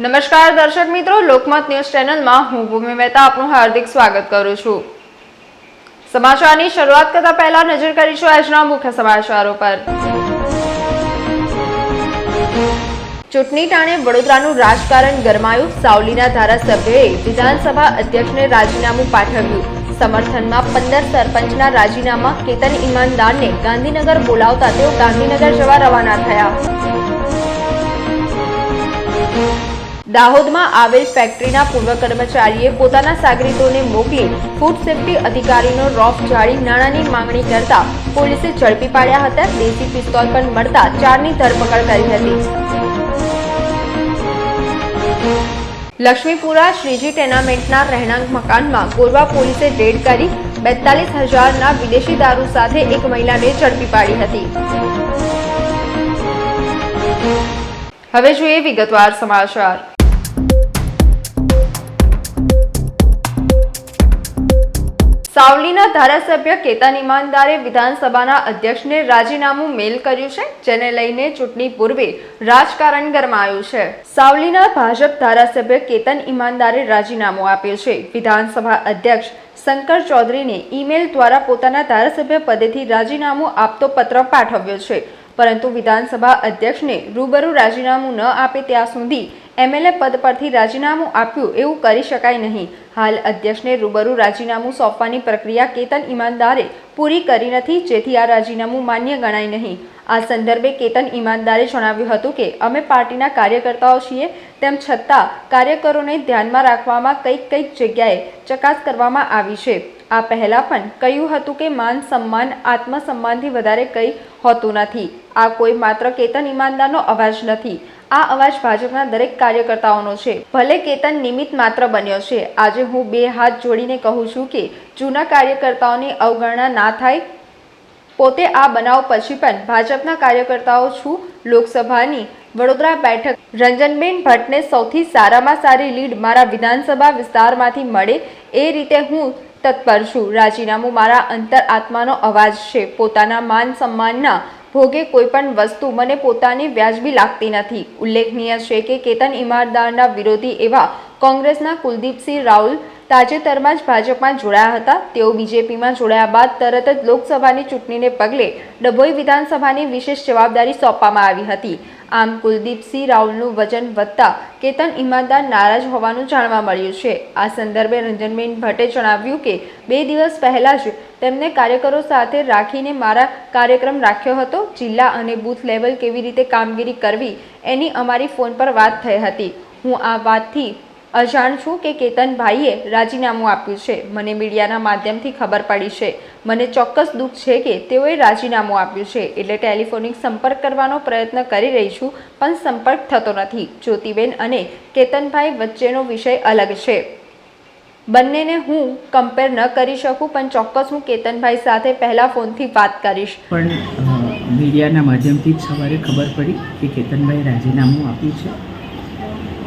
નમસ્કાર દર્શક મિત્રો, લોકમત ન્યૂઝ ચેનલમાં હું ભૂમિ મહેતા આપનું હાર્દિક સ્વાગત કરું છું। સમાચારની શરૂઆત કરતા પહેલા નજર કરીશું આજના મુખ્ય સમાચારો પર। ચૂંટણી ટાણે વડોદરાનું રાજકારણ ગરમાયું। સાવલીના ધારાસભ્યોએ વિધાનસભા અધ્યક્ષને રાજીનામું પાઠવ્યું। સમર્થનમાં 15 સરપંચના રાજીનામા। કેતન ઈમાનદારને ગાંધીનગર બોલાવતા તેઓ ગાંધીનગર જવા રવાના થયા। દાહોદમાં આવેલ ફેક્ટરીના પૂર્વ કર્મચારીએ પોતાના સાગરીતોને મોકલી ફૂડ સેફ્ટી અધિકારીનો રોફ જાળી નાણાંની માંગણી કરતા પોલીસે ઝડપી પાડ્યા હતા। દેશી પિસ્તોલ પણ મળતા 4ની ધરપકડ કરી હતી। લક્ષ્મીપુરા શ્રીજી ટેનામેન્ટના રહેણાંક મકાનમાં ગોરવા પોલીસે રેડ કરી 42,000ના વિદેશી દારૂ સાથે એક મહિલાને ઝડપી પાડી હતી। હવે જોઈએ વિગતવાર સમાચાર। સાવલીના ધારાસભ્ય કેતન ઈમાનદારે વિધાનસભાના અધ્યક્ષને રાજીનામું મેલ કર્યું છે, જેને લઈને ચૂંટણી પૂર્વે રાજકારણ ગરમાયું છે। સાવલીના ભાજપ ધારાસભ્ય કેતન ઈમાનદારે રાજીનામું આપ્યું છે। વિધાનસભા અધ્યક્ષ શંકર ચૌધરીને ઈમેલ દ્વારા પોતાના ધારાસભ્ય પદેથી રાજીનામું આપતો પત્ર પાઠવ્યો છે, પરંતુ વિધાનસભા અધ્યક્ષને રૂબરૂ રાજીનામું ન આપે ત્યાં સુધી એમએલએ પદ પરથી રાજીનામું આપ્યું એવું કરી શકાય નહીં। હાલ અધ્યક્ષને રૂબરૂ રાજીનામું સોંપવાની પ્રક્રિયા કેતન ઈમાનદારે પૂરી કરી નથી, જેથી આ રાજીનામું માન્ય ગણાય નહીં। આ સંદર્ભે કેતન ઈમાનદારે જણાવ્યું હતું કે અમે પાર્ટીના કાર્યકર્તાઓ છીએ, તેમ છતાં કાર્યકરોને ધ્યાનમાં રાખવામાં કઈક જગ્યાએ ચકાસ કરવામાં આવી છે। આ પહેલા પણ કહ્યું હતું કે માન સન્માન આત્મસન્માનથી વધારે કંઈ હોતું નથી। આ કોઈ માત્ર કેતન ઈમાનદારનો અવાજ નથી, આ અવાજ ભાજપના દરેક કાર્યકર્તાઓનો છે। ભલે કેતન નિમિત્ત માત્ર બન્યો છે। આજે હું 2 હાથ જોડીને કહું છું કે જૂના કાર્યકર્તાઓની અવગણના ના થાય। પોતે આ બનાવ પછી પણ ભાજપના કાર્યકર્તાઓ છું। લોકસભાની વડોદરા બેઠક રંજનબેન ભટ્ટને સૌથી સારામાં સારી લીડ મારા વિધાનસભા વિસ્તારમાંથી મળે એ રીતે હું તત્પર છું। રાજીનામું મારા અંતર આત્માનો અવાજ છે। પોતાના માન સન્માનના ભોગે કોઈ પણ વસ્તુ મને પોતાની વ્યાજબી લાગતી નથી। ઉલ્લેખનીય છે કે કેતન ઈમાનદારના વિરોધી એવા કોંગ્રેસના કુલદીપસિંહ રાઉલ તાજેતરમાં જ ભાજપમાં જોડાયા હતા। તેઓ બીજેપીમાં જોડાયા બાદ તરત જ લોકસભાની ચૂંટણીને પગલે ડભોઈ વિધાનસભાની વિશેષ જવાબદારી સોંપવામાં આવી હતી। આમ કુલદીપસિંહ રાઉલનું વજન વધતા કેતન ઈમાનદાર નારાજ હોવાનું જાણવા મળ્યું છે। આ સંદર્ભે રંજનબેન ભટ્ટે જણાવ્યું કે 2 દિવસ પહેલા જ તેમને કાર્યકરો સાથે રાખીને મારા કાર્યક્રમ રાખ્યો હતો। જિલ્લા અને બૂથ લેવલ કેવી રીતે કામગીરી કરવી એની અમારી ફોન પર વાત થઈ હતી। હું આ વાતથી અજાણ છું કે કેતનભાઈએ રાજીનામું આપ્યું છે। મને મીડિયાના માધ્યમથી ખબર પડી છે। મને ચોક્કસ દુઃખ છે કે તેઓએ રાજીનામું આપ્યું છે, એટલે ટેલિફોનિક સંપર્ક કરવાનો પ્રયત્ન કરી રહી છું, પણ સંપર્ક થતો નથી। જ્યોતિબેન અને કેતનભાઈ વચ્ચેનો વિષય અલગ છે। બંનેને હું કમ્પેર ન કરી શકું, પણ ચોક્કસ હું કેતનભાઈ સાથે પહેલા ફોનથી વાત કરીશ। પણ મીડિયાના માધ્યમથી જ સવારે ખબર પડી કે કેતનભાઈ રાજીનામું આપ્યું છે।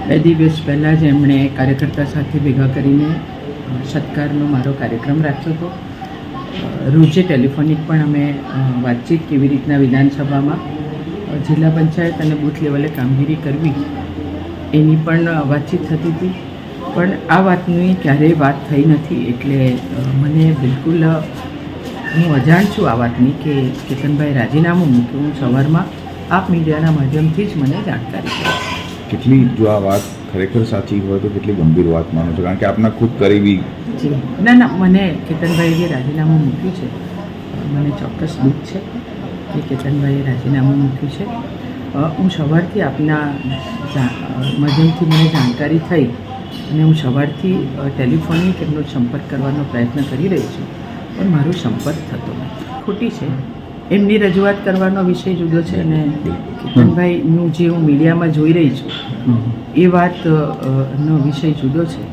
2 દિવસ પહેલાં જ એમણે કાર્યકર્તા સાથે ભેગા કરીને સત્કારનો મારો કાર્યક્રમ રાખ્યો હતો। રોજે ટેલિફોનિક પણ અમે વાતચીત કેવી રીતના વિધાનસભામાં જિલ્લા પંચાયત અને બૂથ લેવલે કામગીરી કરવી એની પણ વાતચીત થતી હતી, પણ આ વાતની ક્યારેય વાત થઈ નથી। એટલે મને બિલકુલ હું અજાણ છું આ વાતની કે કેતનભાઈ રાજીનામું મૂક્યું। હું સવારમાં આપ મીડિયાના માધ્યમથી જ મને જાણકારી કરી। કેટલી જો આ વાત ખરેખર સાચી હોય તો કેટલી ગંભીર વાત માનો છો, કારણ કે આપના ખુદ કરીબી ના મને કેતનભાઈએ જે રાજીનામું મૂક્યું છે મને ચોક્કસ દુઃખ છે કે કેતનભાઈએ રાજીનામું મૂક્યું છે। હું સવારથી આપના માધ્યમથી મને જાણકારી થઈ અને હું સવારથી ટેલિફોનિક એમનો સંપર્ક કરવાનો પ્રયત્ન કરી રહી છું, પણ મારો સંપર્ક થતો નથી। ખોટી છે। એમની રજૂઆત કરવાનો વિષય જુદો છે અને કેતનભાઈનું જે હું મીડિયામાં જોઈ રહી છું એ વાતનો વિષય જુદો છે।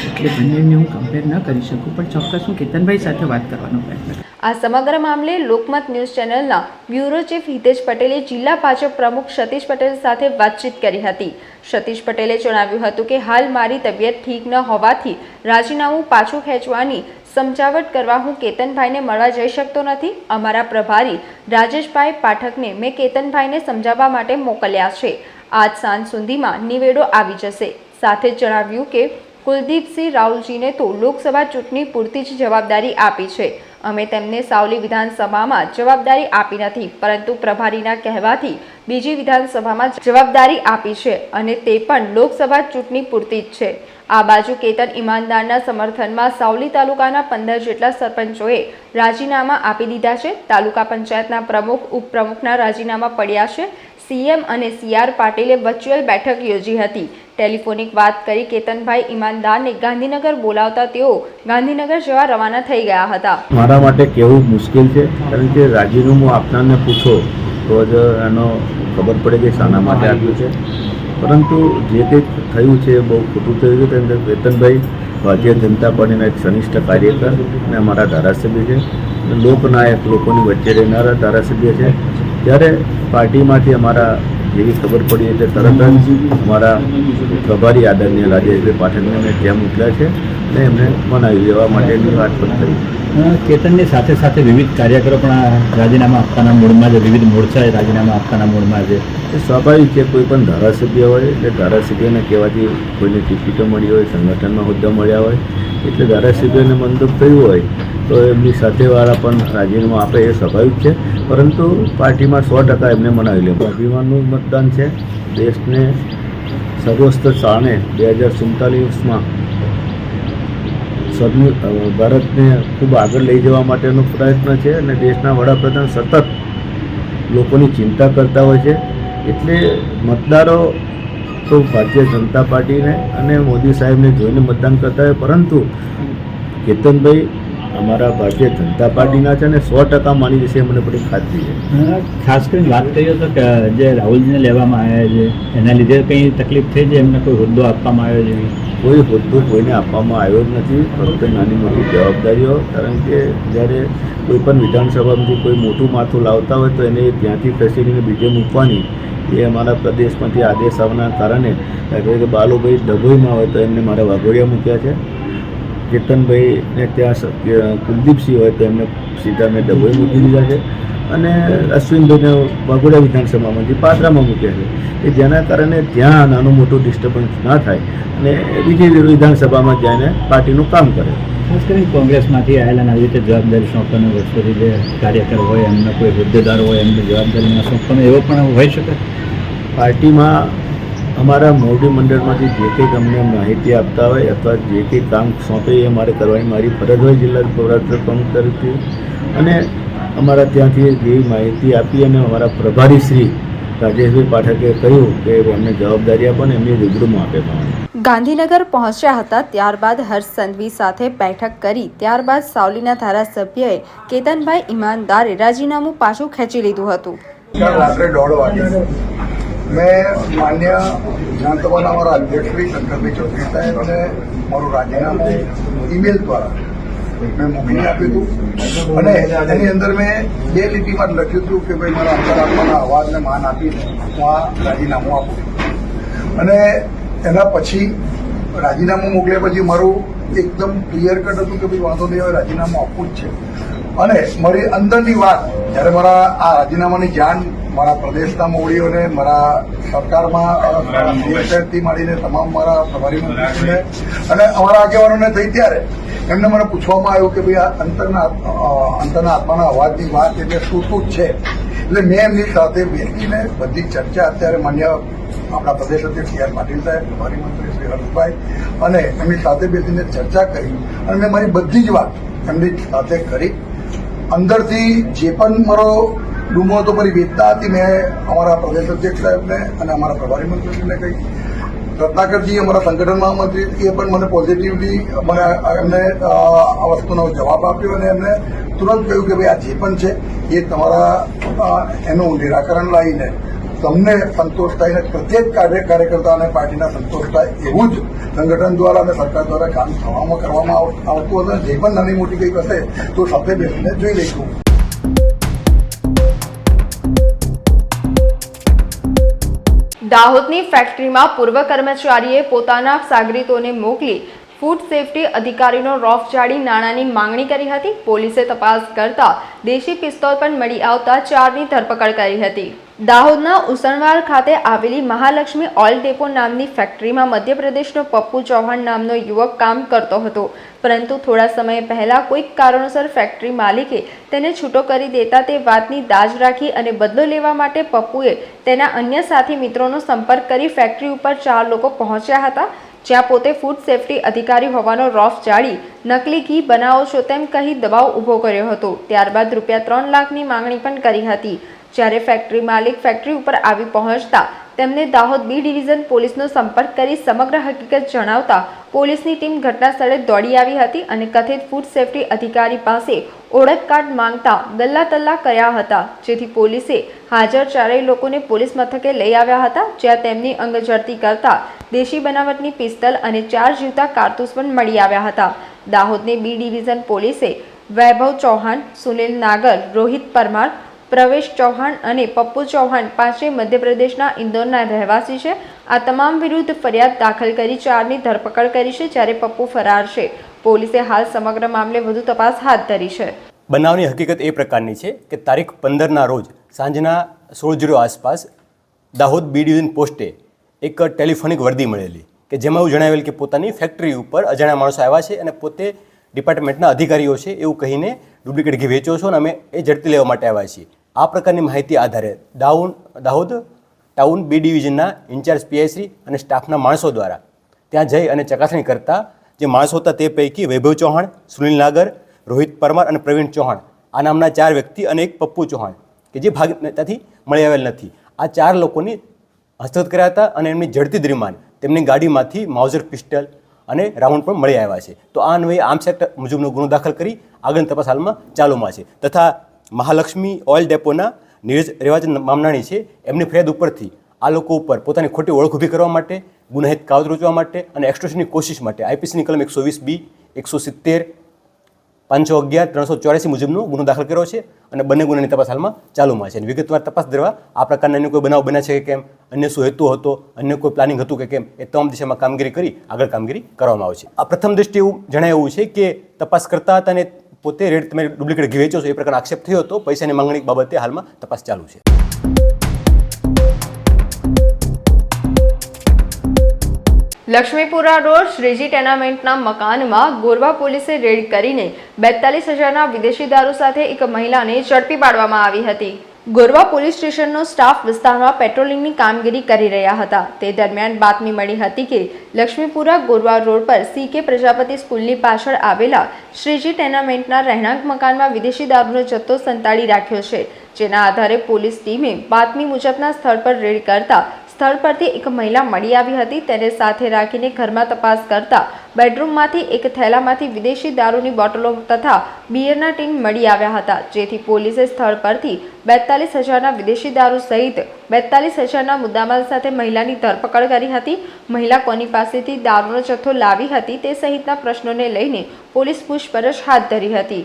એટલે બંનેને હું કમ્પેર ન કરી શકું, પણ ચોક્કસ હું કેતનભાઈ સાથે વાત કરવાનો પ્રયત્ન કરું। આ સમગ્ર મામલે લોકમત ન્યૂઝ ચેનલના બ્યુરો ચીફ હિતેશ પટેલે જિલ્લા ભાજપ પ્રમુખ સતીશ પટેલ સાથે વાતચીત કરી હતી। સતીશ પટેલે જણાવ્યું હતું કે હાલ મારી તબિયત ઠીક ન હોવાથી રાજીનામું પાછું ખેંચવાની સમજાવટ કરવા હું કેતનભાઈને મળવા જઈ શકતો નથી. અમારા પ્રભારી રાજેશભાઈ પાઠકને મેં કેતનભાઈને સમજાવવા માટે મોકલ્યા છે. આજ સાંજ સુધીમાં નિવેડો આવી જશે. સાથે જ જણાવ્યું કે કુલદીપસિંહ રાહુલજીને તો લોકસભા ચૂંટણી પૂરતી જ જવાબદારી આપી છે. અમે તેમને સાવલી વિધાનસભામાં જવાબદારી આપી નથી, પરંતુ પ્રભારીના કહેવાથી બીજી વિધાનસભામાં જવાબદારી આપી છે અને તે પણ લોકસભા ચૂંટણી પૂરતી જ છે. આ બાજુ કેતન ઈમાનદારના સમર્થનમાં સાવલી તાલુકાના 15 જેટલા સરપંચોએ રાજીનામા આપી દીધા છે. તાલુકા પંચાયતના પ્રમુખ ઉપપ્રમુખના રાજીનામા પડ્યા છે. સીએમ અને CR પાટીલે વર્ચ્યુઅલ બેઠક યોજી હતી. ટેલિફોનિક વાત કરી કેતનભાઈ ઈમાનદારને ગાંધીનગર બોલાવતા તેઓ ગાંધીનગર જવા રવાના થઈ ગયા હતા. મારા માટે કહેવું મુશ્કેલ છે, કારણ કે રાજીનામું આપનારને પૂછો તો જ એનો ખબર પડે કે શાના માટે આપ્યું છે. પરંતુ જે કંઈક થયું છે એ બહુ ખોટું થયું છે. કારણ કે કેતનભાઈ ભારતીય જનતા પાર્ટીના એક સનિષ્ઠ કાર્યકર અને અમારા ધારાસભ્ય છે, લોકનાયક, લોકોની વચ્ચે રહેનારા ધારાસભ્ય છે. ત્યારે પાર્ટીમાંથી અમારા જેવી ખબર પડી એટલે તરત જ અમારા પ્રભારી આદરણીય રાજેશભાઈ પાઠકને મેં ત્યાં મોકલ્યા છે અને એમને મનાવી લેવા માટેની વાત પણ કરી. કેતનની સાથે સાથે વિવિધ કાર્યકરો પણ રાજીનામા આપવાના મૂડમાં છે, વિવિધ મોરચાએ રાજીનામા આપવાના મૂડમાં છે. એ સ્વાભાવિક છે. કોઈ પણ ધારાસભ્ય હોય એટલે ધારાસભ્યને કહેવાથી કોઈને ટિકિટો મળી હોય, સંગઠનમાં હોદ્દા મળ્યા હોય એટલે ધારાસભ્યને મંદુક થયું હોય તો એમની સાથેવાળા પણ રાજીનામું આપે એ સ્વાભાવિક છે. પરંતુ પાર્ટીમાં 100% એમને મનાવી લે. અભિમાનનું મતદાન છે. દેશને સર્વસ્થ શાણે 2047માં ભારતને ખૂબ આગળ લઈ જવા માટેનો પ્રયત્ન છે અને દેશના વડાપ્રધાન સતત લોકોની ચિંતા કરતા હોય છે. એટલે મતદારો તો ભારતીય જનતા પાર્ટીને અને મોદી સાહેબને જોઈને મતદાન કરતા હોય, પરંતુ કેતનભાઈ અમારા ભારતીય જનતા પાર્ટીના છે અને 100% માની જશે મને બધી ખાતરી છે. ખાસ કરીને વાત કરીએ તો કે જે રાહુલજીને લેવામાં આવ્યા છે એના લીધે કંઈ તકલીફ થઈ છે, એમને કોઈ હોદ્દો આપવામાં આવ્યો છે? કોઈ હોદ્દો કોઈને આપવામાં આવ્યો જ નથી. ફક્ત નાની મોટી જવાબદારીઓ. કારણ કે જ્યારે કોઈ પણ વિધાનસભામાંથી કોઈ મોટું માથું લાવતા હોય તો એને ત્યાંથી ખસેડીને બીજે મૂકવાની એ અમારા પ્રદેશમાંથી આદેશ આવવાના કારણે કે બાલુભાઈ ડભોઈમાં હોય તો એમને મારા વાઘોડિયા મૂક્યા છે. કેતનભાઈને ત્યાં કુલદીપસિંહ હોય તો એમને સીધા મેં ડભોઈ મૂકી દીધા છે અને અશ્વિનભાઈને વાઘોડિયા વિધાનસભામાંથી પાદરામાં મૂક્યા છે કે જેના કારણે ત્યાં નાનું મોટું ડિસ્ટર્બન્સ ના થાય અને બીજી વિધાનસભામાં જઈને પાર્ટીનું કામ કરે. ખાસ કરીને કોંગ્રેસમાંથી આવેલા આવી રીતે જવાબદારી સોંપવાનું વર્ષોથી જે કાર્યકર હોય એમને કોઈ હોદ્દેદાર હોય એમને જવાબદારી ના સોંપવાનું એવો પણ હોઈ શકે. પાર્ટીમાં અમારા મોવડી મંડળમાંથી જે કંઈક અમને માહિતી આપતા હોય અથવા જે કંઈ કામ સોંપે એ મારે કરવાની મારી ફરજ હોય જિલ્લા સૌરાષ્ટ્ર પ્રમુખ તરીકે. અને અમારા ત્યાંથી જેવી માહિતી આપી અને અમારા પ્રભારી શ્રી રાજેશભાઈ પાઠકે કહ્યું કે એમને જવાબદારી આપો ને એમની રૂબરૂમાં આપે. ગાંધીનગર પહોંચ્યા હતા. ત્યારબાદ હર્ષ સંઘવી સાથે બેઠક કરી. ત્યારબાદ સાવલીના ધારાસભ્યએ કેતનભાઈ ઈમાનદારે રાજીનામું પાછું ખેંચી લીધું હતું. રાત્રે 1:30 વાગે મેં માન્ય વિધાનસભાના અમારા અધ્યક્ષ શ્રી શંકરભાઈ ચૌધરી સાહેબ અને મારું રાજીનામું ઈમેલ દ્વારા મેં મોકલી આપ્યું હતું અને એની અંદર મેં 2 લીટીમાં લખ્યું હતું કે ભાઈ મારા અંતરાત્માના અવાજને માન આપીને હું આ રાજીનામું આપું. અને એના પછી રાજીનામું મોકલ્યા પછી મારું એકદમ ક્લિયર કટ હતું કે ભાઈ વાંધો નહીં, હવે રાજીનામું આપવું જ છે. અને મારી અંદરની વાત જ્યારે મારા આ રાજીનામાની જાણ મારા પ્રદેશના મોવડીઓને, મારા સરકારમાં થી માંડીને તમામ મારા પ્રભારી મંત્રીને અને અમારા આગેવાનોને થઈ ત્યારે એમને મને પૂછવામાં આવ્યું કે ભાઈ આ અંતરના આત્માના અવાજની વાત એટલે શું છે. એટલે મેં એમની સાથે બેસીને બધી ચર્ચા અત્યારે માન્ય આપણા પ્રદેશ અધ્યક્ષ CR પાટીલ સાહેબ, પ્રભારી મંત્રી શ્રી હર્ષભાઈ અને એમની સાથે બેસીને ચર્ચા કરી અને મેં મારી બધી જ વાત એમની સાથે કરી. અંદરથી જે પણ મારો ડૂમો હતો, મારી વેદના હતી, મેં અમારા પ્રદેશ અધ્યક્ષ સાહેબને અને અમારા પ્રભારી મંત્રીને કહી. રત્નાકરજી અમારા સંગઠન મહામંત્રી એ પણ મને પોઝિટિવલી મને એમને આ વસ્તુનો જવાબ આપ્યો અને એમને તુરંત કહ્યું કે ભાઈ આ જે પણ છે એ તમારા એનું નિરાકરણ લાવીને તમને સંતોષ થાય ને પ્રત્યેક કાર્યકર્તા અને પાર્ટીના સંતોષ થાય એવું જ સંગઠન દ્વારા અને સરકાર દ્વારા કામ કરવામાં આવતું હતું. જે પણ નાની મોટી કંઈક હશે તો સાથે બેસીને જોઈ લઈશું. દાહોદની ફેક્ટરીમાં પૂર્વ કર્મચારીએ પોતાના સાગરીતોને મોકલી ફૂડ સેફટી અધિકારીનો રોફ જાડી નાણાંની માંગણી કરી હતી. પોલીસે તપાસ કરતા દેશી પિસ્તોલ પણ મળી આવતા 4ની ધરપકડ કરી હતી. દાહોદના ઉસણવાડ ખાતે આવેલી મહાલક્ષ્મી ઓઇલ ડેપો નામની ફેક્ટરીમાં મધ્યપ્રદેશનો પપ્પુ ચૌહાણ નામનો યુવક કામ કરતો હતો, પરંતુ થોડા સમય પહેલા કોઈક કારણોસર ફેક્ટરી માલિકે તેને છૂટો કરી દેતા તે વાતની દાજ રાખી અને બદલો લેવા માટે પપ્પુએ તેના અન્ય સાથી મિત્રોનો સંપર્ક કરી ફેક્ટરી ઉપર 4 લોકો પહોંચ્યા હતા, જ્યાં પોતે ફૂડ સેફટી અધિકારી હોવાનો રોફ જાડી નકલી ઘી બનાવો છો તેમ કહી દબાવ ઊભો કર્યો હતો. ત્યારબાદ ₹3 લાખની માંગણી પણ કરી હતી. જ્યારે ફેક્ટરી માલિક ફેક્ટરી ઉપર આવી પહોંચતા તેમને દાહોદ બી ડિવિઝન પોલીસનો સંપર્ક કરી સમગ્ર હકીકત જણાવતા પોલીસની ટીમ ઘટના સ્થળે દોડી આવી હતી અને કથિત ફૂડ સેફટી અધિકારી પાસે ઓળખ કાર્ડ માંગતા ગલ્લા તલ્લા કર્યા હતા, જેથી પોલીસે હાજર 4 લોકોને પોલીસ મથકે લઈ આવ્યા હતા, જ્યાં તેમની અંગઝડતી કરતા દેશી બનાવટની પિસ્તલ અને 4 જીવતા કારતૂસ પણ મળી આવ્યા હતા. દાહોદની બી ડિવિઝન પોલીસે વૈભવ ચૌહાણ, સુનિલ નાગર, રોહિત પરમાર, પ્રવેશ ચૌહાણ અને પપ્પુ ચૌહાણ પાંચે મધ્યપ્રદેશના ઇન્દોરના રહેવાસી છે. આ તમામ વિરુદ્ધ ફરિયાદ દાખલ કરી 4ની ધરપકડ કરી છે, જ્યારે પપ્પુ ફરાર છે. પોલીસે હાલ સમગ્ર મામલે વધુ તપાસ હાથ ધરી છે. બનાવની હકીકત એ પ્રકારની છે કે તારીખ 15ના રોજ સાંજના 16:00 આસપાસ દાહોદ બી ડિવિઝન પોસ્ટે એક ટેલિફોનિક વર્દી મળેલી કે જેમાં એવું જણાવેલ કે પોતાની ફેક્ટરી ઉપર અજાણ્યા માણસો આવ્યા છે અને પોતે ડિપાર્ટમેન્ટના અધિકારીઓ છે એવું કહીને ડુપ્લિકેટ ઘી વેચો છો અને અમે એ ઝડપી લેવા માટે આવ્યા છીએ. આ પ્રકારની માહિતી આધારે દાહોદ ટાઉન બી ડિવિઝનના ઇન્ચાર્જ પીઆઈ અને સ્ટાફના માણસો દ્વારા ત્યાં જઈ અને ચકાસણી કરતા જે માણસો હતા તે પૈકી વૈભવ ચૌહાણ, સુનિલ નાગર, રોહિત પરમાર અને પ્રવીણ ચૌહાણ આ નામના 4 વ્યક્તિ અને એક પપ્પુ ચૌહાણ કે જે ભાગ ત્યાંથી મળી આવેલ નથી, આ 4 લોકોની હસ્તગત કર્યા હતા અને એમની ઝડપી દરમિયાન તેમની ગાડીમાંથી માઉઝર પિસ્ટલ અને રાઉન્ડ પણ મળી આવ્યા છે. તો આ અન્વયે આર્મ્સ એક્ટ મુજબનો ગુનો દાખલ કરી આગળની તપાસ હાલમાં ચાલુમાં છે. તથા મહાલક્ષ્મી ઓઇલ ડેપોના નીરજ રેવાચંદ મામનાણી છે, એમની ફરિયાદ ઉપરથી આ લોકો ઉપર પોતાની ખોટી ઓળખ ઊભી કરવા માટે, ગુનાહિત કાવતરું રચવા માટે અને એક્સટોર્શનની કોશિશ માટે આઈપીસીની કલમ 120B, 170, 511, 384 મુજબનો ગુનો દાખલ કર્યો છે અને બંને ગુનાની તપાસ હાલમાં ચાલુમાં છે. અને વિગતવાર તપાસ કરવા આ પ્રકારના અન્ય કોઈ બનાવ બન્યા છે કે કેમ, અન્ય શું હેતુ હતો, અન્ય કોઈ પ્લાનિંગ હતું કે કેમ, એ તમામ દિશામાં કામગીરી કરી આગળ કામગીરી કરવામાં આવશે. આ પ્રથમ દ્રષ્ટિએ એવું જણાય એવું છે કે તપાસ કરતા હતા અને પોતે રેડ તમે ડુપ્લિકેટ ઘી વેચો છો એ પ્રકારનો આક્ષેપ થયો હતો. પૈસાની માંગણી બાબતે હાલમાં તપાસ ચાલુ છે. લક્ષ્મીપુરા રોડ શ્રીજી ટેનામેન્ટના મકાનમાં ગોરવા પોલીસે રેડ કરીને 42,000ના વિદેશી દારૂ સાથે એક મહિલાને ઝડપી પાડવામાં આવી હતી. ગોરવા પોલીસ સ્ટેશનનો સ્ટાફ વિસ્તારમાં પેટ્રોલિંગની કામગીરી કરી રહ્યા હતા. તે દરમિયાન બાતમી મળી હતી કે લક્ષ્મીપુરા ગોરવા રોડ પર CK પ્રજાપતિ સ્કૂલની પાછળ આવેલા શ્રીજી ટેનામેન્ટના રહેણાંક મકાનમાં વિદેશી દારૂનો જથ્થો સંતાડી રાખ્યો છે, જેના આધારે પોલીસ ટીમે બાતમી મુજબના સ્થળ પર રેડ કરતા સ્થળ પરથી એક મહિલા મળી આવી હતી. તેને સાથે રાખીને ઘરમાં તપાસ કરતા બેડરૂમમાંથી એક થેલામાંથી વિદેશી દારૂની બોટલો તથા બિયરના ટીન મળી આવ્યા હતા, જેથી પોલીસે સ્થળ પરથી 42,000ના વિદેશી દારૂ સહિત 42,000ના મુદ્દામાલ સાથે મહિલાની ધરપકડ કરી હતી. મહિલા કોની પાસેથી દારૂનો જથ્થો લાવી હતી તે સહિતના પ્રશ્નોને લઈને પોલીસ પૂછપરછ હાથ ધરી હતી.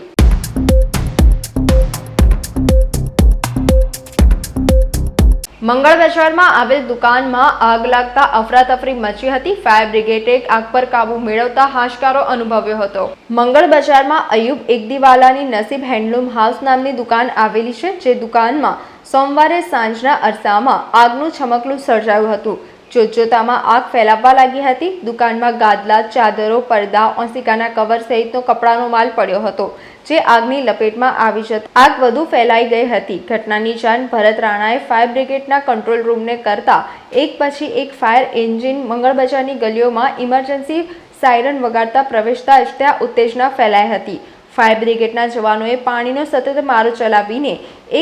મંગળ બજારમાં આવેલ દુકાનમાં આગ લાગતા અફરાતફરી મચી હતી. ફાયર બ્રિગેડે આગ પર કાબુ મેળવતા હાશકારો અનુભવ્યો હતો. મંગળ બજારમાં અયુબ એકદીવાલાની નસીબ હેન્ડલૂમ હાઉસ નામની દુકાન આવેલી છે, જે દુકાનમાં સોમવારે સાંજના અરસામાં આગનું છમકલું સર્જાયું હતું. જોતજોતામાં આગ ફેલાવવા લાગી હતી. દુકાનમાં ગાદલા, ચાદરો, પડદા, ઓશિકાના કવર સહિતનો કપડાનો માલ પડ્યો હતો, જે આગની લપેટમાં આવી જતા આગ વધુ ફેલાઈ ગઈ હતી. ઘટનાની જાણ ભરત રાણાએ ફાયર બ્રિગેડના કંટ્રોલ રૂમને કરતા એક પછી એક ફાયર એન્જિન મંગળ બજારની ગલીઓમાં ઇમરજન્સી સાયરન વગાડતા પ્રવેશતા જ ત્યાં ઉત્તેજના ફેલાઈ હતી. ફાયર બ્રિગેડના જવાનોએ પાણીનો સતત મારો ચલાવીને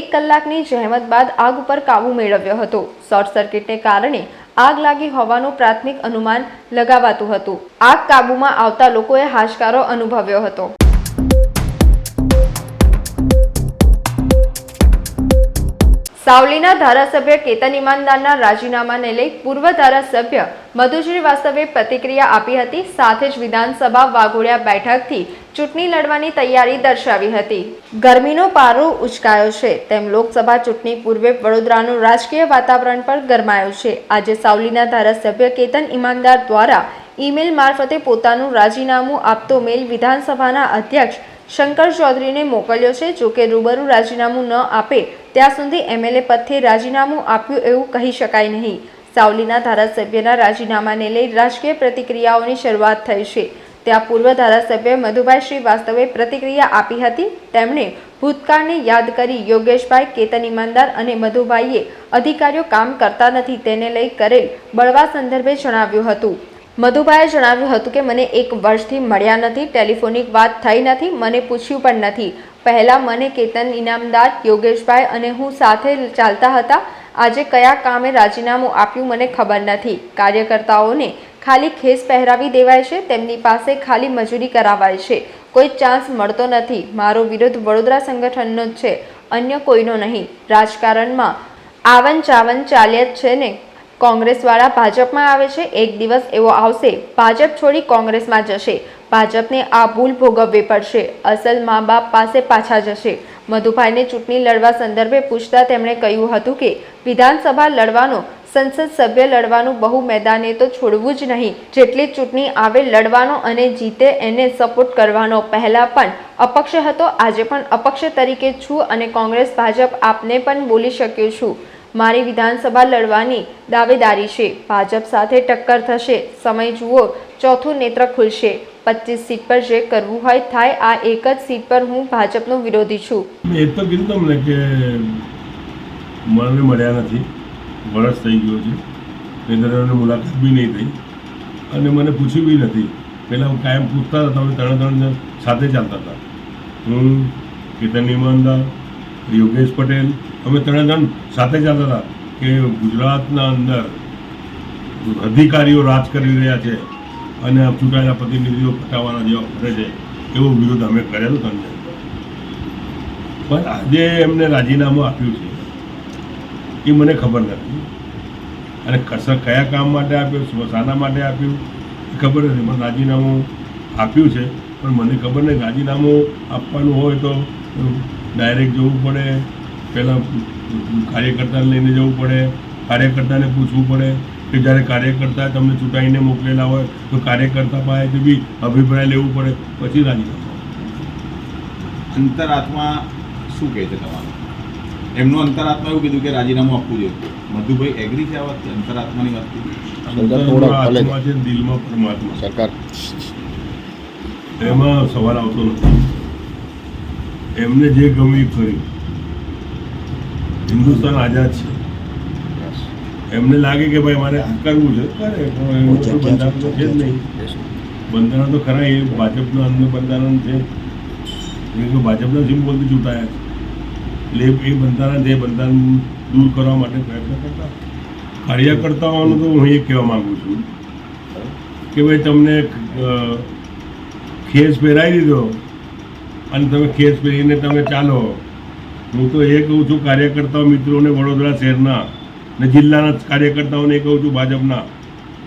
1 કલાકની જહેમત બાદ આગ ઉપર કાબુ મેળવ્યો હતો. શોર્ટ સર્કિટને કારણે આગ લાગી હોવાનું પ્રાથમિક અનુમાન લગાવાતું હતું. આગ કાબૂમાં આવતા લોકોએ હાશકારો અનુભવ્યો હતો. સાવલીના ધારાસભ્ય કેતન ઈમાનદારના રાજીનામાને લઈ પૂર્વ ધારાસભ્ય મધુ શ્રીવાસ્તવે પ્રતિક્રિયા આપી હતી. સાથે જ વિધાનસભા વાઘોડિયા બેઠકથી ચૂંટણી લડવાની તૈયારી દર્શાવી હતી. ગરમીનો પારો ઉચકાયો છે તેમ લોકસભા ચૂંટણી પૂર્વે વડોદરાનું રાજકીય વાતાવરણ પણ ગરમાયું છે. આજે સાવલીના ધારાસભ્ય કેતન ઈમાનદાર દ્વારા ઈમેલ મારફતે પોતાનું રાજીનામું આપતો મેલ વિધાનસભાના અધ્યક્ષ શંકર ચૌધરીને મોકલ્યો છે. જોકે રૂબરૂ રાજીનામું ન આપે ત્યાં સુધી એમએલએ પદથી રાજીનામું આપ્યું એવું કહી શકાય નહીં. સાવલીના ધારાસભ્યના રાજીનામાને લઈ રાજકીય પ્રતિક્રિયાઓની શરૂઆત થઈ છે. ત્યાં પૂર્વ ધારાસભ્ય મધુભાઈ શ્રીવાસ્તવે પ્રતિક્રિયા આપી હતી. તેમણે ભૂતકાળને યાદ કરી યોગેશભાઈ, કેતન ઈમાનદાર અને મધુભાઈએ અધિકારીઓ કામ કરતા નથી તેને લઈ કરેલ બળવા સંદર્ભે જણાવ્યું હતું. મધુભાઈએ જણાવ્યું હતું કે મને 1 વર્ષથી મળ્યા નથી, ટેલિફોનિક વાત થઈ નથી, મને પૂછ્યું પણ નથી. પહેલાં મને કેતન ઈનામદાર, યોગેશભાઈ અને હું સાથે ચાલતા હતા. આજે કયા કામે રાજીનામું આપ્યું મને ખબર નથી. કાર્યકર્તાઓને ખાલી ખેસ પહેરાવી દેવાય છે, તેમની પાસે ખાલી મજૂરી કરાવાય છે, કોઈ ચાન્સ મળતો નથી. મારો વિરોધ વડોદરા સંગઠનનો જ છે, અન્ય કોઈનો નહીં. રાજકારણમાં આવન જાવન ચાલ્યા જ છે ને. કોંગ્રેસવાળા ભાજપમાં આવે છે, એક દિવસ એવો આવશે ભાજપ છોડી કોંગ્રેસમાં જશે. ભાજપને આ ભૂલ ભોગવવી પડશે, અસલ મા બાપ પાસે પાછા જશે. મધુભાઈને ચૂંટણી લડવા સંદર્ભે પૂછતા તેમણે કહ્યું હતું કે વિધાનસભા લડવાનો, સંસદ સભ્ય લડવાનું બહુ મેદાને તો છોડવું જ નહીં. જેટલી ચૂંટણી આવે લડવાનો અને જીતે એને સપોર્ટ કરવાનો. પહેલાં પણ અપક્ષ હતો, આજે પણ અપક્ષ તરીકે છું અને કોંગ્રેસ ભાજપ આપને પણ બોલી શક્યો છું. મારી વિધાનસભા લડવાની દાવેદારી છે. ભાજપ સાથે ટક્કર થશે. સમય જુઓ, ચોથું નેત્ર ખુલશે. 25 સીટ પર જે કરવું હોય થાય. આ એક જ સીટ પર હું ભાજપનો વિરોધી છું. મેં એ તો કીધું તમને કે મને મળ્યા નથી, વર્ષ થઈ ગયો છે, એ દરમિયાન મુલાકાત બી નહીં થઈ અને મને પૂછ્યું બી નથી. પહેલાં કાયમ પૂછતા હતા, અમે 3 જણ સાથે ચાલતા હતા. હું, કેતન ઈમાનદાર, યોગેશ પટેલ, અમે 3 જણ સાથે ચાલતા હતા કે ગુજરાતના અંદર અધિકારીઓ રાજ કરી રહ્યા છે અને ચૂંટાયેલા પ્રતિનિધિઓ પટાવવાના જેવા કરે છે, એવો વિરોધ અમે કરેલો તમને. પણ આજે એમને રાજીનામું આપ્યું છે એ મને ખબર નથી અને કયા કામ માટે આપ્યું, શાના માટે આપ્યું એ ખબર નથી. મને રાજીનામું આપ્યું છે પણ મને ખબર નહીં. રાજીનામું આપવાનું હોય તો ડાયરેક્ટ જવું પડે, પહેલાં કાર્યકર્તાને લઈને જવું પડે, કાર્યકર્તાને પૂછવું પડે કે જ્યારે કાર્યકર્તા તમને ચૂંટાઈને મોકલેલા હોય તો કાર્યકર્તા પાસેથી બી અભિપ્રાય લેવું પડે, પછી રાજીનામું. અંતરાત્મા શું કહે છે તમારું? એમનું અંતરાત્મા એવું કીધું કે રાજીનામું આપવું જોઈએ. મધુભાઈ એગ્રી છે આ વાત? અંતરાત્માની વાત આત્મા છે, દિલમાં પરમાત્મા. સરકાર એમાં સવાલ આવતો નથી. એમને જે ગમે એ કર્યું. હિન્દુસ્તાન આઝાદ છે, એમને લાગે કે ભાઈ મારે આ કરવું છે, કરે. બંધારણ તો છે જ નહીં. બંધારણ તો ખરા, એ ભાજપનું અંદર બંધારણ છે, ભાજપના સિમ્બોલથી ચૂંટાયા છે એટલે એ બંધારણ છે. બંધારણ દૂર કરવા માટે પ્રયત્ન કરતા કાર્યકર્તાઓનું તો હું એ કહેવા માગું છું કે ભાઈ તમને ખેસ પહેરાવી દીધો અને તમે ખેસ પહેરીને તમે ચાલો. હું તો એ કહું છું કાર્યકર્તાઓ મિત્રોને, વડોદરા શહેરના ને જિલ્લાના કાર્યકર્તાઓને એ કહું છું, ભાજપના,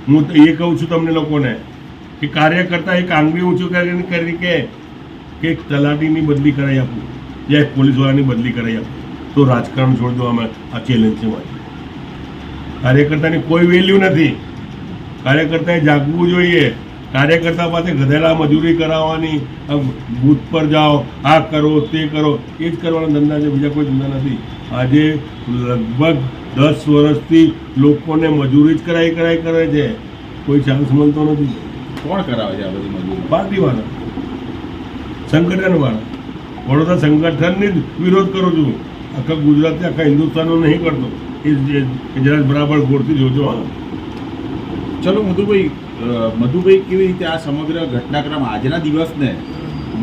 હું તો એ કહું છું તમને લોકોને કે કાર્યકર્તા એક આંગળી ઊંચું કરી કે એક તલાટીની બદલી કરાવી આપું યા એક પોલીસવાળાની બદલી કરાવી આપું તો રાજકારણ છોડી દો. અમે આ ચેલેન્જ છે મારી. કાર્યકર્તાની કોઈ વેલ્યુ નથી. કાર્યકર્તાએ જાગવું જોઈએ. કાર્યકર્તા પાસે ગધેડા મજૂરી કરાવવાની, બૂથ પર જાઓ, આ કરો, તે કરો, એ જ કરવાના ધંધા છે, બીજા કોઈ ધંધા નથી. આજે લગભગ 10 વર્ષથી લોકોને મજૂરી જ કરાવી કરે છે, કોઈ ચાન્સ મળતો નથી. કોણ કરાવે છે આ બધી મજૂરી? પાર્ટીવાળા, સંગઠનવાળા. વડોદરા સંગઠનની જ વિરોધ કરું છું. આખા ગુજરાતથી, આખા હિન્દુસ્તાનનો નહીં કરતો. એ જરા બરાબર ગોળથી જોજો. ચલો મધુભાઈ કેવી રીતે આ સમગ્ર ઘટનાક્રમ આજના દિવસને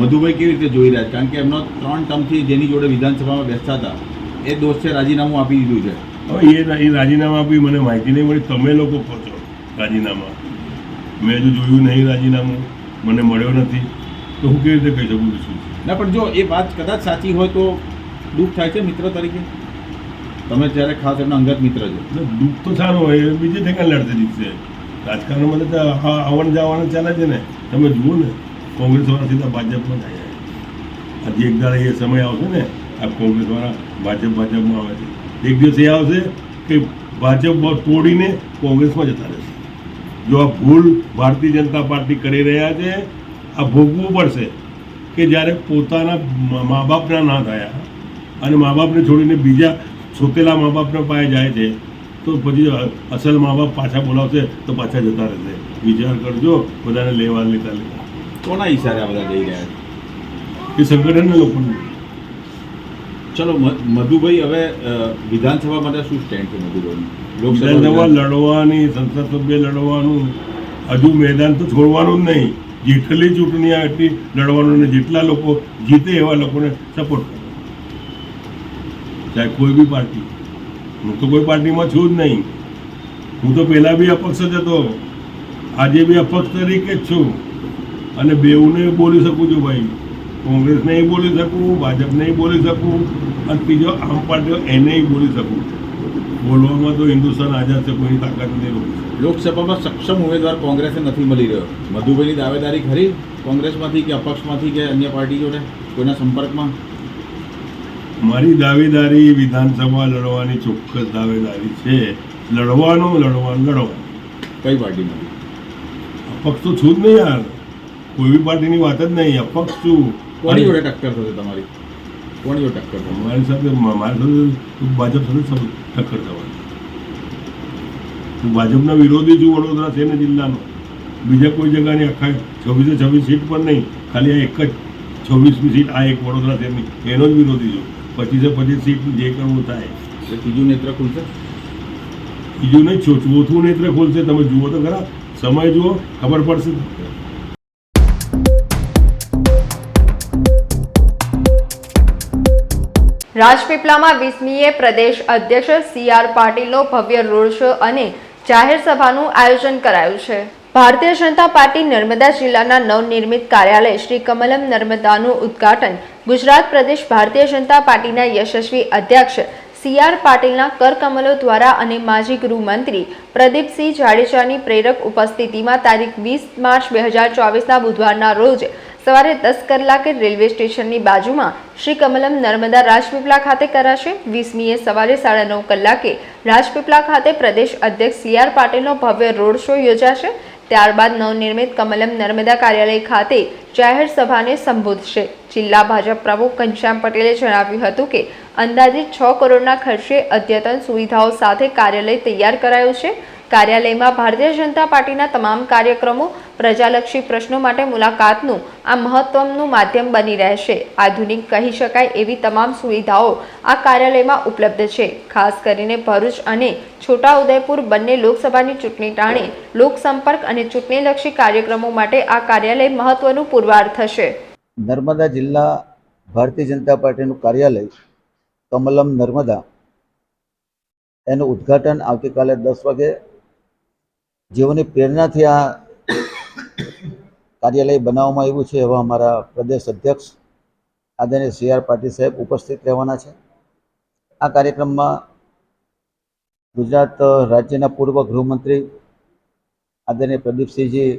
મધુભાઈ કેવી રીતે જોઈ રહ્યા છે? કારણ કે એમનો 3 ટર્મથી જેની જોડે વિધાનસભામાં બેસતા હતા એ દોસ્તે રાજીનામું આપી દીધું છે. હવે એ રાજીનામા આપી મને માહિતી નહીં મળી. તમે લોકો કહો છો રાજીનામા, મેં હજુ જોયું નહીં રાજીનામું, મને મળ્યો નથી, તો હું કેવી રીતે કહી શકું છું? ના, પણ જો એ વાત કદાચ સાચી હોય તો દુઃખ થાય છે મિત્ર તરીકે. તમે ત્યારે ખાસ એમના અંગત મિત્ર છો. દુઃખ તો સારું હોય, બીજે ઠેકાણ લડતે દીધશે. રાજકારણમાં તો આવણ જવાનું ચાલે છે ને. તમે જુઓ ને, કોંગ્રેસવાળા સીધા ભાજપમાં જાય. હજી એક દાડે એ સમય આવશે ને, આ કોંગ્રેસવાળા ભાજપમાં આવે છે. એક દિવસ એ આવશે કે ભાજપ તોડીને કોંગ્રેસમાં જતા રહેશે. જો આ ભૂલ ભારતીય જનતા પાર્ટી કરી રહ્યા છે, આ ભોગવવું પડશે કે જ્યારે પોતાના મા બાપના ના થયા અને મા બાપને છોડીને બીજા છોતેલા મા બાપના પાસે જાય છે, તો પછી અસલ મા બાપ પાછા બોલાવશે તો પાછા જતા રહેશે. વિચાર કરજો, બધાને લેવા લેતા લેતા. કોના ઈશારે આ બધા જઈ રહ્યા છે? એ સંગઠનના લોકોને. ચલો મધુભાઈ, હવે વિધાનસભા માટે શું સ્ટેન્ડ છે મધુભાઈનું? વિધાનસભા લડવાની, સંસદ સભ્ય લડવાનું, હજુ મેદાન તો છોડવાનું જ નહીં. જેટલી ચૂંટણી આવે એટલી લડવાનું, અને જેટલા લોકો જીતે એવા લોકોને સપોર્ટ કરો, ચાહે કોઈ બી પાર્ટી. હું તો કોઈ પાર્ટીમાં છું જ નહીં. હું તો પહેલાં બી અપક્ષ જ હતો, આજે બી અપક્ષ તરીકે જ છું, અને બેઉને બોલી શકું છું ભાઈ. કોંગ્રેસ નહીં બોલી શકું, ભાજપ નહીં બોલી શકું, અને ત્રીજો આમ પાર્ટીઓ એને બોલી શકું. બોલવામાં તો હિન્દુસ્તાન આઝાદ છે, કોઈની તાકાત નથી રોકી. લોકસભામાં સક્ષમ ઉમેદવાર કોંગ્રેસને નથી મળી રહ્યો. મધુભાઈની દાવેદારી ખરી કોંગ્રેસમાંથી કે અપક્ષમાંથી કે અન્ય પાર્ટી જોડે કોઈના સંપર્કમાં? મારી દાવેદારી વિધાનસભા લડવાની ચોક્કસ દાવેદારી છે. લડવાનું. કઈ પાર્ટીમાંથી? અપક્ષ તો છું જ નહીં યાર, કોઈ બી પાર્ટીની વાત જ નહીં. અપક્ષ છું. કોની જોડે ટક્કર થશે તમારી? કોની જોડે ટક્કર થશે? મારી સાથે ભાજપ સાથે ટક્કર થવાની. હું ભાજપના વિરોધી છું, વડોદરા શહેર જિલ્લાનો. બીજા કોઈ જગ્યાની આખા 26 સીટ પણ નહીં, ખાલી આ એક જ 26મી સીટ, આ એક વડોદરા શહેરની, એનો જ વિરોધી છું. 25 સીટ જે કરવું થાય. ત્રીજું નેત્ર ખુલશે? બીજું નહીં, ચોથું નેત્ર ખોલશે. તમે જુઓ તો ખરા, સમય જુઓ, ખબર પડશે. રાજપીપળામાં 20મીએ પ્રદેશ અધ્યક્ષ CR પાટીલનો ભવ્ય રોડ શો અને જાહેર સભાનું આયોજન કરાયું છે. ભારતીય જનતા પાર્ટી નર્મદા જિલ્લાના નવનિર્મિત કાર્યાલય શ્રી કમલમ નર્મદાનું ઉદ્ઘાટન ગુજરાત પ્રદેશ ભારતીય જનતા પાર્ટીના યશસ્વી અધ્યક્ષ CR પાટીલના કરકમલો દ્વારા અને માજી ગૃહમંત્રી પ્રદીપસિંહ જાડેજાની પ્રેરક ઉપસ્થિતિમાં તારીખ 20 માર્ચ 2024ના બુધવારના રોજ સવારે 10 કલાકે રેલવે સ્ટેશનની બાજુમાં શ્રી કમલમ નર્મદા રાજપીપળા ખાતે કરાશે. 20મીએ સવારે 9:30 કલાકે રાજપીપળા ખાતે પ્રદેશ અધ્યક્ષ CR પાટીલનો ભવ્ય રોડ શો યોજાશે. ત્યારબાદ નવનિર્મિત કમલમ નર્મદા કાર્યાલય ખાતે જાહેર સભાને સંબોધશે. જિલ્લા ભાજપ પ્રમુખ ઘનશ્યામ પટેલે જણાવ્યું હતું કે અંદાજિત 6 કરોડના ખર્ચે અદ્યતન સુવિધાઓ સાથે કાર્યાલય તૈયાર કરાયું છે. કાર્યાલયમાં ભારતીય જનતા પાર્ટીના તમામ કાર્યક્રમો, પ્રજાલક્ષી પ્રશ્નો માટે મુલાકાતનું આ મહત્વનું માધ્યમ બની રહેશે. આધુનિક કહી શકાય એવી તમામ સુવિધાઓ આ કાર્યાલયમાં ઉપલબ્ધ છે. ખાસ કરીને ભરૂચ અને છોટાઉદેપુર બંને લોકસભાની ચૂંટણી ટાણે લોકસંપર્ક અને ચૂંટણીલક્ષી કાર્યક્રમો માટે આ કાર્યાલય મહત્વનું પુરવાર થશે. નર્મદા જિલ્લા ભારતીય જનતા પાર્ટીનું કાર્યાલય કમલમ નર્મદા, એનું ઉદ્ઘાટન આવતીકાલે 10 વાગે, જેઓની પ્રેરણાથી આ કાર્યાલય બનાવવામાં આવ્યું છે એવા અમારા પ્રદેશ અધ્યક્ષ આદરણીય CR પાટીલ સાહેબ ઉપસ્થિત રહેવાના છે. આ કાર્યક્રમમાં ગુજરાત રાજ્યના પૂર્વ ગૃહમંત્રી આદરણીય પ્રદીપસિંહજી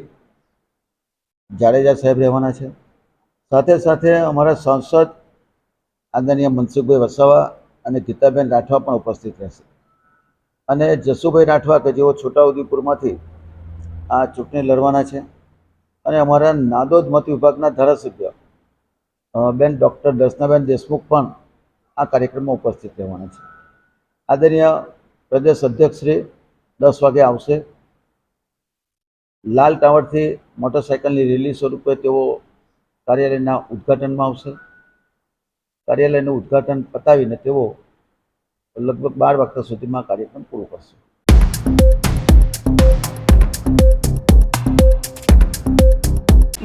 જાડેજા સાહેબ રહેવાના છે. સાથે સાથે અમારા સાંસદ આદરણીય મનસુખભાઈ વસાવા અને ગીતાબેન રાઠવા પણ ઉપસ્થિત રહેશે. અને જસુભાઈ રાઠવા કે જેઓ છોટાઉદેપુરમાંથી આ ચૂંટણી લડવાના છે, અને અમારા નાદોદ મત વિભાગના ધારાસભ્ય બેન ડૉક્ટર દર્શનાબેન દેશમુખ પણ આ કાર્યક્રમમાં ઉપસ્થિત રહેવાના છે. આદરણીય પ્રદેશ અધ્યક્ષ શ્રી 10 વાગે આવશે. લાલ ટાવરથી મોટરસાઇકલની રેલી સ્વરૂપે તેઓ કાર્યાલયના ઉદ્ઘાટનમાં આવશે. કાર્યાલયનું ઉદ્ઘાટન પતાવીને તેઓ લગભગ 12 વાગ્યા સુધીમાં કાર્યક્રમ પૂરો કરશે.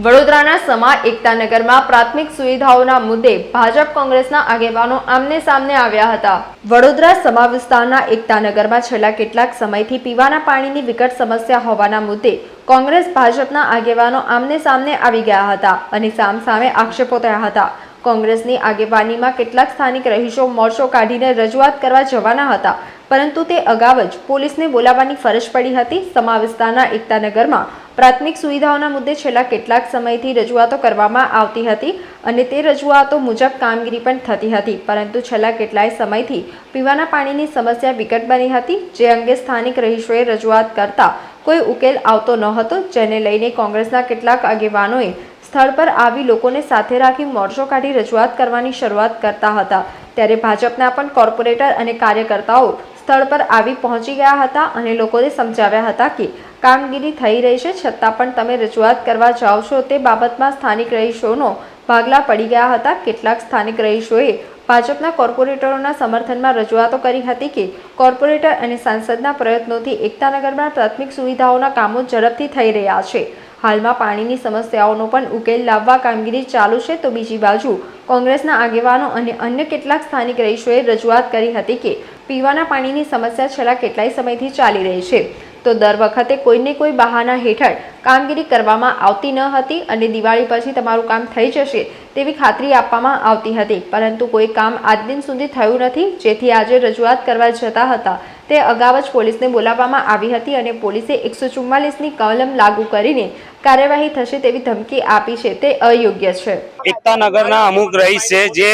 વડોદરાના સમા એકતાનગરમાં પ્રાથમિક સુવિધાઓના મુદ્દે ભાજપ કોંગ્રેસના આગેવાનો આમને સામને આવ્યા હતા. વડોદરા સમા વિસ્તારના એકતાનગરમાં છેલ્લા કેટલાક સમયથી પીવાના પાણીની વિકટ સમસ્યા હોવાના મુદ્દે કોંગ્રેસ ભાજપના આગેવાનો આમને સામને આવી ગયા હતા અને સામસામે આક્ષેપો થયા હતા. કોંગ્રેસની આગેવાનીમાં કેટલાક સ્થાનિક રહીશો મોરચો કાઢીને રજૂઆત કરવા જવાના હતા, પરંતુ તે અગાઉ જ પોલીસને બોલાવવાની ફરજ પડી હતી. સમા વિસ્તારના એકતાનગરમાં પ્રાથમિક સુવિધાઓના મુદ્દે છેલ્લા કેટલાક સમયથી રજૂઆતો કરવામાં આવતી હતી અને તે રજૂઆતો મુજબ કામગીરી પણ થતી હતી, પરંતુ છેલ્લા કેટલાય સમયથી પીવાના પાણીની સમસ્યા વિકટ બની હતી, જે અંગે સ્થાનિક રહીશોએ રજૂઆત કરતા કોઈ ઉકેલ આવતો ન હતો, જેને લઈને કોંગ્રેસના કેટલાક આગેવાનોએ સ્થળ પર આવી લોકોને સાથે રાખી મોરચો કાઢી રજૂઆત કરવાની શરૂઆત કરતા હતા, ત્યારે ભાજપના પણ કોર્પોરેટર અને કાર્યકર્તાઓ સ્થળ પર આવી પહોંચી ગયા હતા અને લોકોને સમજાવ્યા હતા કે કામગીરી થઈ રહી છે, છતાં પણ તમે રજૂઆત કરવા જાઓ છો તે બાબતમાં સ્થાનિક રહીશોનો ભાગલા પડી ગયા હતા। કેટલાક સ્થાનિક રહીશોએ ભાજપના કોર્પોરેટરોના સમર્થનમાં રજૂઆતો કરી હતી કે કોર્પોરેટર અને સાંસદના પ્રયત્નોથી એકતાનગરમાં પ્રાથમિક સુવિધાઓના કામો ઝડપથી થઈ રહ્યા છે। હાલમાં પાણીની સમસ્યાઓનો પણ ઉકેલ લાવવા કામગીરી ચાલુ છે, તો બીજી બાજુ કોંગ્રેસના આગેવાનો અને અન્ય કેટલાક સ્થાનિક રહીશોએ રજૂઆત કરી હતી કે પીવાના પાણીની સમસ્યા છેલ્લા કેટલાય સમયથી ચાલી રહી છે, તો દર વખતે કોઈને કોઈ બહાના હેઠળ કામગીરી કરવામાં આવતી ન હતી અને દિવાળી પછી તમારું કામ થઈ જશે તેવી ખાતરી આપવામાં આવતી હતી, પરંતુ કોઈ કામ આજ દિન સુધી થયું નથી, જેથી આજે રજૂઆત કરવા જતા હતા તે અગાઉ જ પોલીસને બોલાવવામાં આવી હતી અને પોલીસે 144ની કલમ લાગુ કરીને કાર્યવાહી થશે તેવી ધમકી આપી છે, તે અયોગ્ય છે। એકતાનગરના અમુક રહીશ છે જે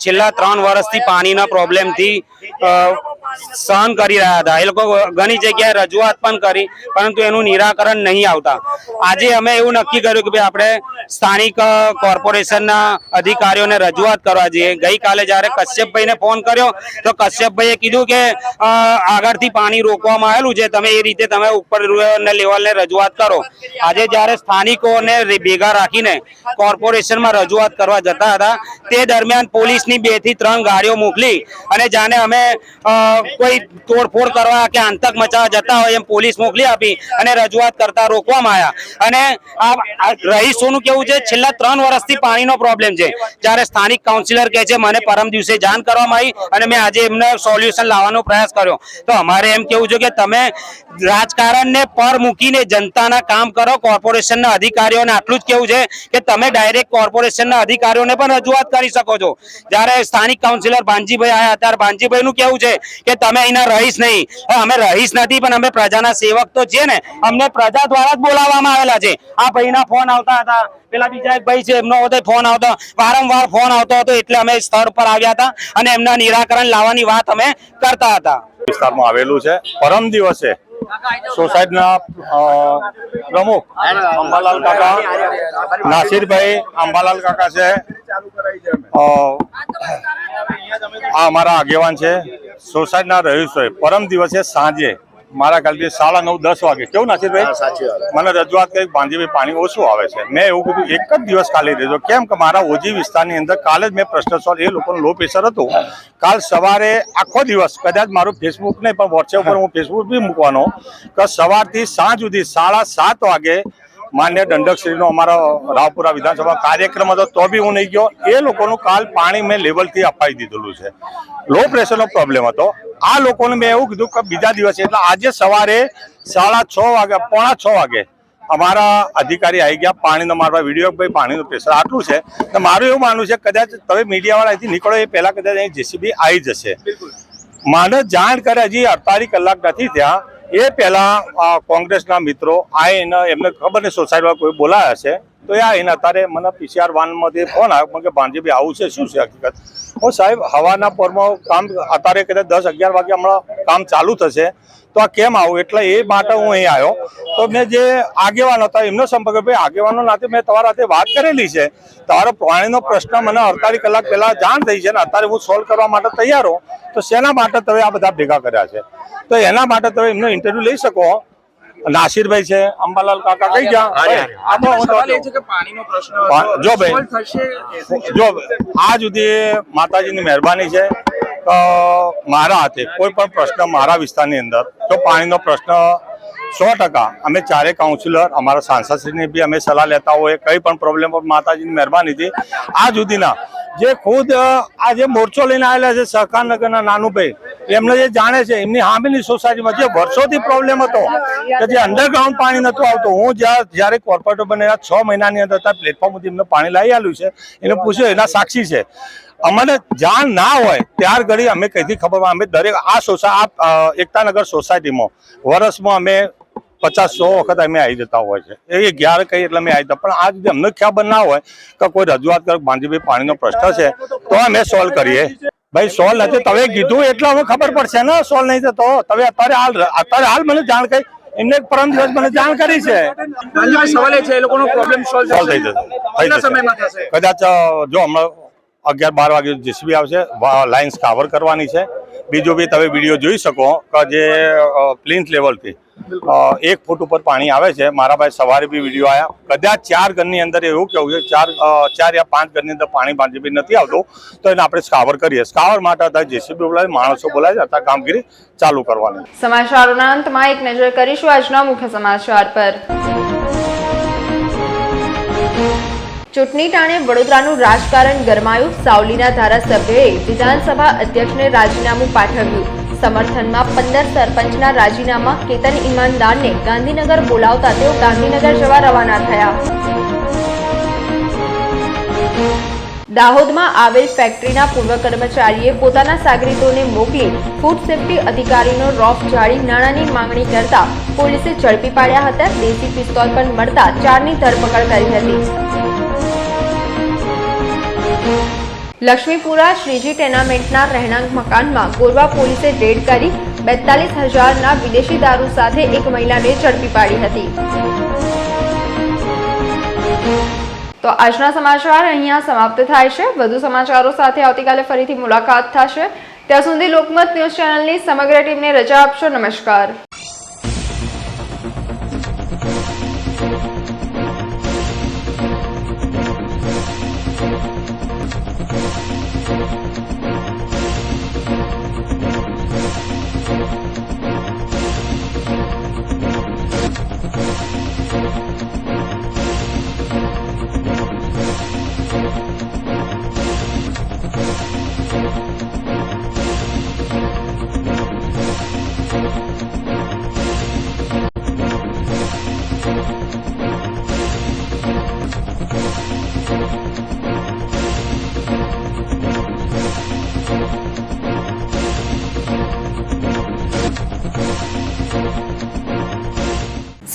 છેલ્લા 3 વર્ષથી પાણીના પ્રોબ્લેમથી સહન કરી રહ્યા હતા। એ લોકો ઘણી જગ્યાએ રજૂઆત પણ કરી, પરંતુ એનું નિરાકરણ નહીં આવતા। આજે અમે એવું નક્કી કર્યું કે ભાઈ આપણે સ્થાનિક કોર્પોરેશનના અધિકારીઓને રજૂઆત કરવા જઈએ। ગઈકાલે જ્યારે કશ્યપભાઈને ફોન કર્યો તો કશ્યપભાઈએ કીધું કે આગળથી પાણી રોકવામાં આવેલું છે, તમે એ રીતે તમે ઉપર લેવલને રજૂઆત કરો। આજે જ્યારે સ્થાનિકોને ભેગા રાખીને કોર્પોરેશનમાં રજૂઆત કરવા જતા હતા તે દરમિયાન પોલીસની 2 થી 3 ગાડીઓ મોકલી અને જાણે અમે કોઈ તોડફોડ કરવા કે આતંક મચાવવા જતા હોય એમ પોલીસ મોકલી આપી અને રજૂઆત કરતા રોકવામાં આવ્યા। અને આ રહીશોનું કેવું છે છેલ્લા 3 વર્ષથી પાણીનો પ્રોબ્લેમ છે, જ્યારે સ્થાનિક કાઉન્સિલર કહે છે મને પરમ દિવસે જાણ કરવામાં આવી અને મેં આજે એમને સોલ્યુશન લાવવાનો પ્રયાસ કર્યો। તો અમારે એમ કેવું છે કે તમે રાજકારણને પર મૂકીને જનતાના કામ કરો। કોર્પોરેશનના અધિકારીઓને આટલું જ કેવું છે કે તમે ડાયરેક્ટ કોર્પોરેશનના અધિકારીઓને પણ રજૂઆત કરી શકો છો। જ્યારે સ્થાનિક કાઉન્સિલર ભાનજીભાઈ આવ્યા ત્યારે ભાનજીભાઈનું કેવું છે કે તમે અહીંના રહીશ નહીં, અમે રહીશ નથી પણ અમે પ્રજાના સેવક તો છે ને, અમને પ્રજા દ્વારા જ બોલાવવામાં આવેલા છે। આ ભાઈના ફોન આવતા હતા, પેલા બીજા એક ભાઈ છે એમનો ફોન આવતો, વારંવાર ફોન આવતો હતો, એટલે અમે સ્થળ પર આવ્યા હતા અને એમના નિરાકરણ લાવવાની વાત અમે કરતા હતા। વિસ્તારમાં આવેલું છે। પરમ દિવસે સોસાયટીના પ્રમુખ અંબાલાલ કાકા, નાસિરભાઈ અંબાલાલ કાકા છે, આ અમારા આગેવાન છે, સોસાયટીના રહીશોએ પરમ દિવસે સાંજે મારા ખ્યાલથી 9:30-10 વાગે, કેવું નાસિરભાઈ, મને રજૂઆત કરી ભાંજીભાઈ પાણી ઓછું આવે છે। મેં એવું કીધું એક જ દિવસ ખાલી દેજો, કેમ કે મારા ઓજી વિસ્તારની અંદર કાલે જ મેં પ્રશ્ન સોલ્વ, એ લોકોનું લો પ્રેશર હતું, કાલ સવારે આખો દિવસ કદાચ મારું ફેસબુક નહીં પણ વોટ્સએપ પર હું ફેસબુક બી મૂકવાનો કે સવારથી સાંજ સુધી 7:30 વાગે માન્ય દંડકશ્રીનો અમારો રાવપુરા વિધાનસભા કાર્યક્રમ હતો તો બી હું નહીં ગયો। એ લોકોનું કાલ પાણી મેં લેવલથી અપાઈ દીધેલું છે, લો પ્રેશરનો પ્રોબ્લેમ હતો। આ લોકોને મેં એવું કીધું કે બીજા દિવસે એટલે આજે સવારે 6:30 વાગે, 5:45 વાગે અમારા અધિકારી આવી ગયા પાણીનો મારવા વિડીયો, ભાઈ પાણીનું પ્રેશર આટલું છે। તો મારું એવું માનવું છે કદાચ તમે મીડિયાવાળા અહીંથી નીકળો એ પહેલાં કદાચ અહીં જેસીબી આવી જશે। મને જાણ કરે હજી 48 કલાક નથી થયા, એ પહેલાં કોંગ્રેસના મિત્રો આવીને એમને ખબર નહીં સોસાયટીમાં કોઈ બોલાયા છે તો એ આવીને અત્યારે મને PCR વાનમાંથી ફોન આવ્યો કે ભાંજીભાઈ આવું છે, શું છે હકીકત? હું સાહેબ હવાના પોરમાં કામ અત્યારે કદાચ 10-11 વાગે હમણાં કામ ચાલુ થશે તો આ કેમ આવું, એટલે એ માટે હું અહીં આવ્યો। તો મેં જે આગેવાન હતા એમનો સંપર્ક, ભાઈ આગેવાનો નાતે મેં તમારા સાથે વાત કરેલી છે, તમારો પાણીનો પ્રશ્ન મને 48 કલાક પહેલાં જાણ થઈ છે ને અત્યારે હું સોલ્વ કરવા માટે તૈયાર હોઉં, તો શેના માટે તમે આ બધા ભેગા કર્યા છે? તો એના માટે તમે એમનો ઇન્ટરવ્યુ લઈ શકો। નાસિરભાઈ છે, અંબાલાલ કાકા કઈ ગયા, જો ભાઈ જો આ સુધી માતાજીની મહેરબાની છે મારા હાથે કોઈ પણ પ્રશ્ન મારા વિસ્તારની અંદર તો પાણીનો પ્રશ્ન 100% અમે ચારે કાઉન્સિલર અમારા સાંસદશ્રીની બી અમે સલાહ લેતા હોય, કઈ પણ પ્રોબ્લેમ પર માતાજીની મહેરબાનીથી આ સુધીના જે ખુદ આ જે મોરચો લઈને આવેલા છે સહકારનગરના નાનુભાઈ, એમને જે જાણે છે એમની સામેની સોસાયટીમાં જે વર્ષોથી પ્રોબ્લેમ હતો કે જે અંડરગ્રાઉન્ડ પાણી નહોતું આવતું, હું જ્યારે કોર્પોરેટર બન્યા 6 મહિનાની અંદર પ્લેટફોર્મથી એમને પાણી લાવી આવ્યું છે, એને પૂછ્યું એના સાક્ષી છે। અમને જાણ ના હોય ત્યાર ઘડી અમે કઈથી ખબર, અમે દરેક આ એકતાનગર સોસાયટીમાં વર્ષમાં અમે 50-100 વખત અમે આવી જતા હોય છે. એ 11 કહીએ એટલે અમે આવી જતા, પણ આ રીતે અમને ખબર ના હોય કે કોઈ રજૂઆત કરે ભાંજીભાઈ પાણીનો પ્રશ્ન છે તો અમે સોલ્વ કરીએ. ભાઈ સોલ્વ નથી, તમે કીધું એટલે હવે ખબર પડશે ને. સોલ્વ નહીં થતો તમે અત્યારે હાલ મને જાણ કરી, એમને પરમ દિવસ મને જાણ કરી છે. સવાલ એ છે એ લોકોનો પ્રોબ્લેમ સોલ્વ સોલ્વ થઈ જશે કદાચ. જો હમણાં 11-12 વાગે જેસીબી આવશે, લાઇન્સ કાવર કરવાની છે. બીજું બી તમે વિડીયો જોઈ શકો કે જે પ્લિન્થ લેવલથી 1 ફૂટ ઉપર પાણી આવે છે. મારા ભાઈ સવારે બી વિડીયો આવ્યા. કદાચ 4 ઘરની અંદર એવું કેવું છે 4 યા 5 ઘરની અંદર પાણી ભાંજીબી નથી આવતું, તો એને આપણે સ્કાવર કરીએ. સ્કાવર માટે અત્યારે જેસીબી બોલાવે, માણસો બોલાવે, અત્યારે કામગીરી ચાલુ કરવાની. સમાચારોના અંતમાં એક નજર કરીશું આજના મુખ્ય સમાચાર પર. ચૂંટણી ટાણે વડોદરાનું રાજકારણ ગરમાયું. સાવલીના ધારાસભ્યએ વિધાનસભા અધ્યક્ષને રાજીનામું પાઠવ્યું. સમર્થનમાં 15 સરપંચના રાજીનામા. કેતન ઈમાનદારને ગાંધીનગર બોલાવતા તેઓ ગાંધીનગર જવા રવાના થયા. દાહોદમાં આવેલ ફેક્ટરીના પૂર્વ કર્મચારીએ પોતાના સાગરીતોને મોકલી ફૂડ સેફ્ટી અધિકારીનો રોફ જાળી નાણાંની માંગણી કરતા પોલીસે ઝડપી પાડ્યા હતા. દેશી પિસ્તોલ પણ મળતા 4ની ધરપકડ કરી હતી. લક્ષ્મીપુરા શ્રીજી ટેનામેન્ટના રહેણાંક મકાનમાં ગોરવા પોલીસે રેડ કરી 42,000ના વિદેશી દારૂ સાથે એક મહિલાને ઝડપી પાડી હતી. તો આજના સમાચાર અહીંયા સમાપ્ત થાય છે. વધુ સમાચારો સાથે આવતીકાલે ફરીથી મુલાકાત થશે. ત્યાં સુધી લોકમત ન્યૂઝ ચેનલની સમગ્ર ટીમને રજા આપશો. નમસ્કાર.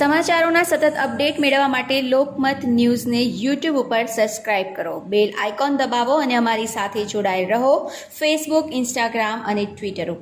સમાચારોના સતત અપડેટ મેળવવા માટે લોકમત ન્યૂઝને યુટ્યુબ ઉપર સબસ્ક્રાઇબ કરો, બેલ આઇકોન દબાવો અને અમારી સાથે જોડાયેલ રહો ફેસબુક, ઇન્સ્ટાગ્રામ અને ટ્વિટર ઉપર.